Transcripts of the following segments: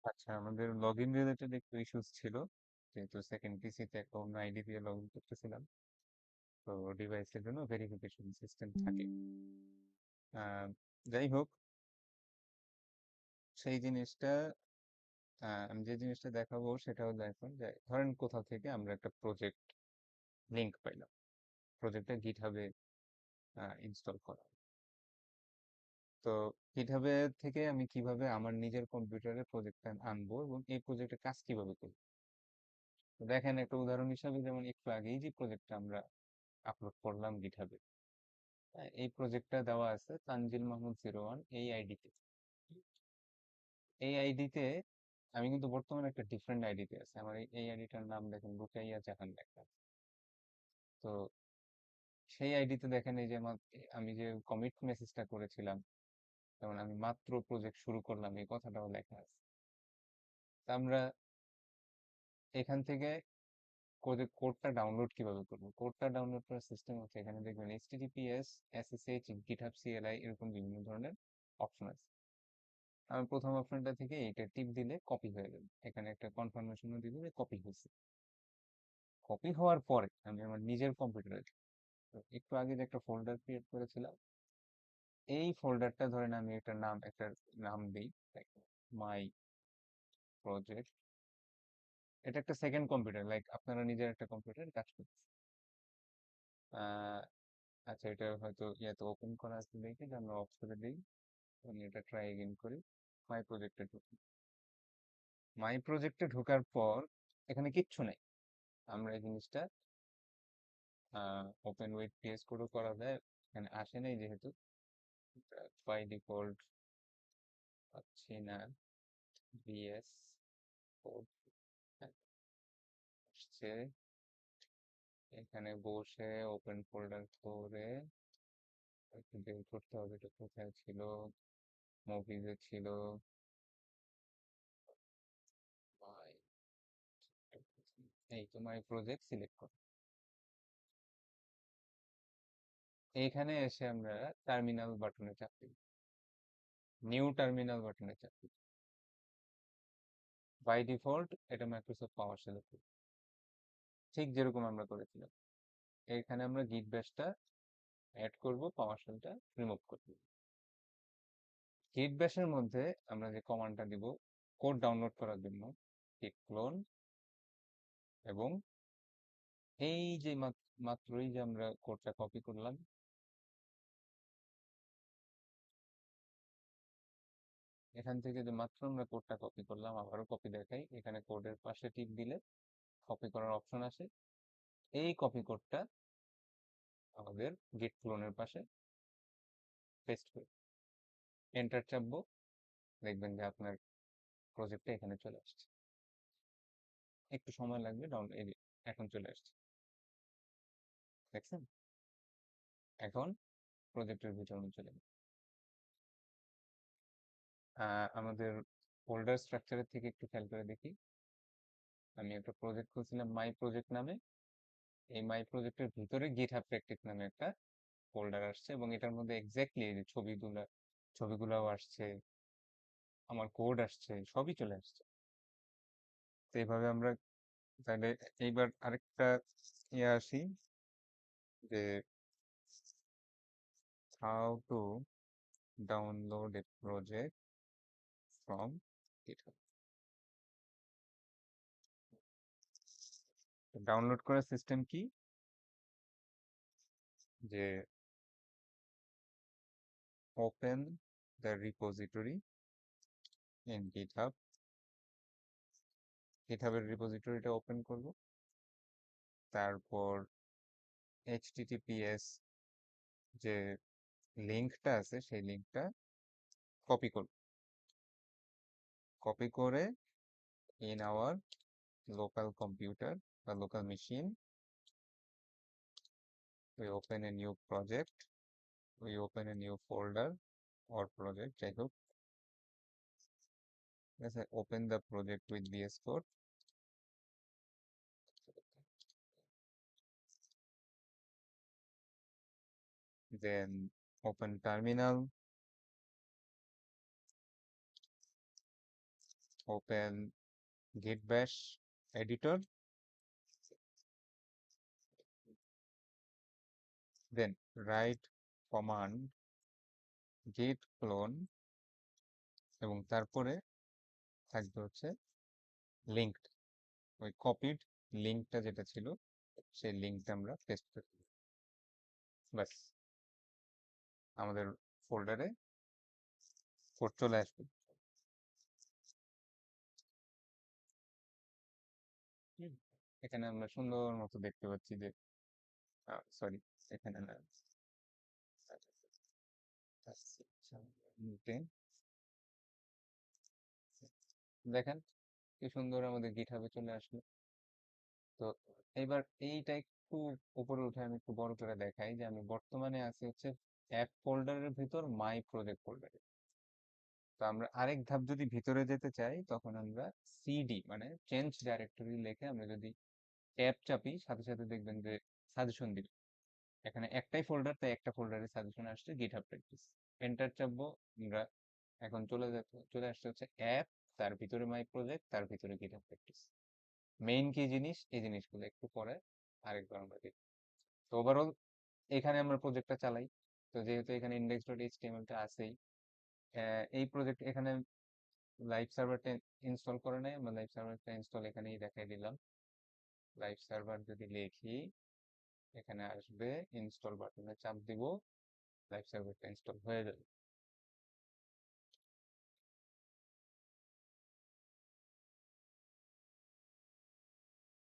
আচ্ছা, আমাদের log in related একটু ইস্যুস ছিল, যেহেতু সেকেন্ড পিসিতে একটা অন্য আইডি দিয়ে লগ ইন করতেছিলাম। তো ডিভাইসের জন্য ভেরিফিকেশন সিস্টেম থাকে। আহ, যাই হোক, সেই জিনিসটা আমি যে জিনিসটা দেখাবো সেটা হলো এখন যে ধরেন কোথাও থেকে আমরা একটা প্রজেক্ট লিংক পাইলাম, প্রজেক্টটা গিটহাবে ইনস্টল করা। তো গিটহাবে থেকে আমি কিভাবে আমার নিজের কম্পিউটারে প্রজেক্টটা আনবো এবং এই প্রজেক্টের কাজ কিভাবে করবো। তো দেখেন একটা উদাহরণ হিসাবে, যেমন একটু আগেই যে প্রজেক্টটা আমরা আপলোড করলাম গিটহাবে, এই প্রজেক্টটা দেওয়া আছে তানজিল মাহমুদ 01 এই আইডিতে। এই আইডিতে আমি কিন্তু বর্তমানে একটা ডিফারেন্ট আইডিতে আছে। আমার এই আইডিটার নাম দেখেন রুকাইয়া জাহান লেখা আছে। তো সেই আইডিতে দেখেন এই যে আমি যে কমিট মেসেজটা করেছিলাম, যেমন আমি মাত্র প্রজেক্ট শুরু করলাম এই কথাটাও লেখা আছে। তা আমরা এখান থেকে কোডটা ডাউনলোড কিভাবে করবো, কোডটা ডাউনলোড করার সিস্টেম হচ্ছে এখানে দেখবেন https ssh github cli এরকম বিভিন্ন ধরনের অপশন আছে। আমি প্রথম অপশনটা থেকে এটা টিপ দিলে কপি হয়ে যাবে, এখানে একটা কনফার্মেশনও দিবে যে কপি হয়েছে। কপি হওয়ার পরে আমি আমার নিজের কম্পিউটারে একটু আগে যে একটা ফোল্ডার ক্রিয়েট করেছিলাম, এই ফোল্ডারটা ধরেন আমি একটা নাম দিই, মাই প্রজেক্ট। এটা একটা সেকেন্ড কম্পিউটার, লাইক আপনারা নিজের একটা কম্পিউটার কাজ করছে। আহ আচ্ছা, এটা হয়তো ইয়াতে ওপেন করা আছে দেখে যে আমরা অফ করে দিই। আমি এটা ট্রাই এগেইন করি। মাই প্রজেক্টে ঢুকি। মাই প্রজেক্টে ঢোকার পর এখানে কিচ্ছু নাই। আমরা এই জিনিসটা ওপেন উইথ পিএস কোডও করা যায়, এখানে আসে নাই যেহেতু বাই ডিফল্ট পাচ্ছি না বিএস কোড আসছে। এখানে বসে ওপেন ফোল্ডার করে একটু বের করতে হবে, এটা কোথায় ছিল, মুভিজে ছিল। My এই তো মাই প্রজেক্ট সিলেক্ট করো। এইখানে এসে আমরা টার্মিনাল বাটনে চাপ দিই, নিউ টার্মিনাল বাটনে চাপ দিই। বাই ডিফল্ট এটা মাইক্রোসফট পাওয়ার শেল, ঠিক যেরকম আমরা করেছিলাম। এখানে আমরা গিট ব্যাশটা অ্যাড করব, পাওয়ার শেলটা রিমুভ করব। গিট ব্যাশের মধ্যে আমরা যে কমান্ডটা দিব কোড ডাউনলোড করার জন্য, git ক্লোন, এবং এই যে মাত্রই যে আমরা কোডটা কপি করলাম, এখান থেকে যে মাত্র আমরা কোডটা কপি করলাম, আবারও কপি দেখাই, এখানে কোডের পাশে টিপ দিলে কপি করার অপশন আসে। এই কপি কোডটা আমাদের গিট ক্লোনের পাশে পেস্ট করে এন্টার চাপবো, দেখবেন যে আপনার প্রজেক্টটা এখানে চলে আসছে। একটু সময় লাগবে ডাউন, এখন চলে আসছে, দেখছেন। এখন প্রজেক্টের ভিতরে চলে গেল। আমাদের ফোল্ডার স্ট্রাকচারের থেকে একটু খেয়াল করে দেখি। আমি একটা প্রজেক্ট খুলছিলাম মাই প্রজেক্ট নামে, এই মাই প্রজেক্টের ভিতরে গিটহাব প্র্যাকটিস নামে একটা ফোল্ডার আসছে, এবং এটার মধ্যে এক্স্যাক্টলি এই যে ছবিগুলাও আসছে, আমার কোড আসছে, সবই চলে আসছে। তো এইভাবে আমরা তাহলে এইবার আরেকটা আসি, যে how to download a project from GitHub. Download করার সিস্টেম কি, যে open the repository in GitHub, GitHub-এর রিপোজিটরিটা ওপেন করব, তারপর https যে লিঙ্কটা আছে সেই লিঙ্কটা কপি করব, কপি করে in our local computer বা local machine we open a new project, we open a new folder or project, যাই হোক, ঠিক আছে, open the project with VS Code, then open terminal, open git bash editor, then write command git clone এবং তারপরে থাকবে হচ্ছে linked, ওই copied লিঙ্কটা যেটা ছিল সেই লিঙ্কটা আমরা পেস্ট করে দিই। ব্যাস আমাদের ফোল্ডারে কোড চলে আসবে। হুম, এখানে আমরা সুন্দর মতো দেখতে পাচ্ছি যে সরি, এখানে না, দেখেন কি সুন্দর আমাদের গিটহাবে চলে আসলো। তো এইবার এইটা একটু উপরে উঠে আমি একটু বড় করে দেখাই যে আমি বর্তমানে আছি হচ্ছে অ্যাপ ফোল্ডারের ভিতর মাই প্রজেক্ট ফোল্ডারে। তো আমরা আরেক ধাপ যদি ভিতরে যেতে চাই তখন আমরা সিডি মানে চেঞ্জ ডাইরেক্টরি লিখে আমরা যদি ট্যাব চাপি সাথে সাথে দেখবেন যে সাজেশন দিবে। এখানে একটাই ফোল্ডার, তাই একটা ফোল্ডারে সাজেশন আসছে গিটহাব প্র্যাকটিস। এন্টার চাপবো, আমরা এখন চলে আসছে হচ্ছে অ্যাপ, তার ভিতরে মাই প্রজেক্ট, তার ভিতরে গিটহাব প্র্যাকটিস। মেইন কি জিনিস, এই জিনিসগুলো একটু পরে আরেকবার আমরা দেখি। তো ওভারঅল এখানে আমরা প্রজেক্টটা চালাই। তো যেহেতু এখানে index.html টা আছেই, এই প্রজেক্ট এখানে লাইভ সার্ভারটা ইনস্টল করে নাই, আমরা লাইভ সার্ভারটা ইনস্টল এখানেই দেখাই দিলাম। লাইভ সার্ভার যদি লিখি এখানে আসবে, ইনস্টল বাটনে চাপ দিব, লাইভ সার্ভারটা ইনস্টল হয়ে যাবে।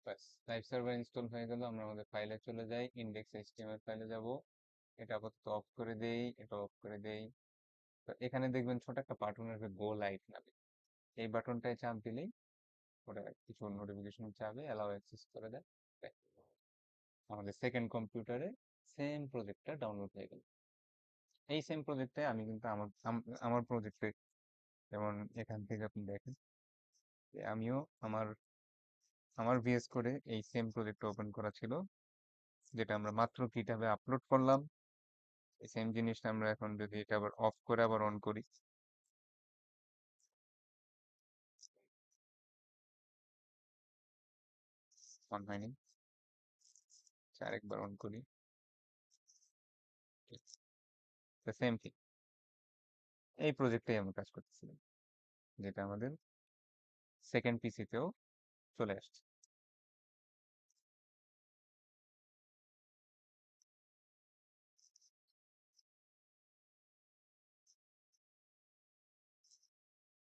ব্যাস লাইভ সার্ভার ইনস্টল হয়ে গেল। আমরা আমাদের ফাইলে চলে যাই, index.html ফাইলে যাব। এটা আপাতত অফ করে দেই, এটা অফ করে দেই। তো এখানে দেখবেন ছোট একটা বাটন আসবে, গো লাইভ নামে। এই বাটনটায় চাপ দিলেই ওটা কিছু নোটিফিকেশন চাবে, অ্যালাউ অ্যাক্সেস করে দেয়। ব্যাস, আমাদের সেকেন্ড কম্পিউটারে সেম প্রজেক্টটা ডাউনলোড হয়ে গেল। এই সেম প্রজেক্টে আমি কিন্তু আমার প্রজেক্টে, যেমন এখান থেকে আপনি দেখেন যে আমিও আমার আমার ভিএস করে এই সেম প্রজেক্ট ওপেন করা ছিল, যেটা আমরা মাত্র গিটহাবে আপলোড করলাম। এই সেম জিনিসটা আমরা এখন যদি এটা আবার অফ করে আবার অন করি, অন হয়নি, আরেকবার অন করি, সেম থিং। এই প্রজেক্টে আমরা কাজ করতেছিলাম, যেটা আমাদের সেকেন্ড পিসিতেও চলে আসছে।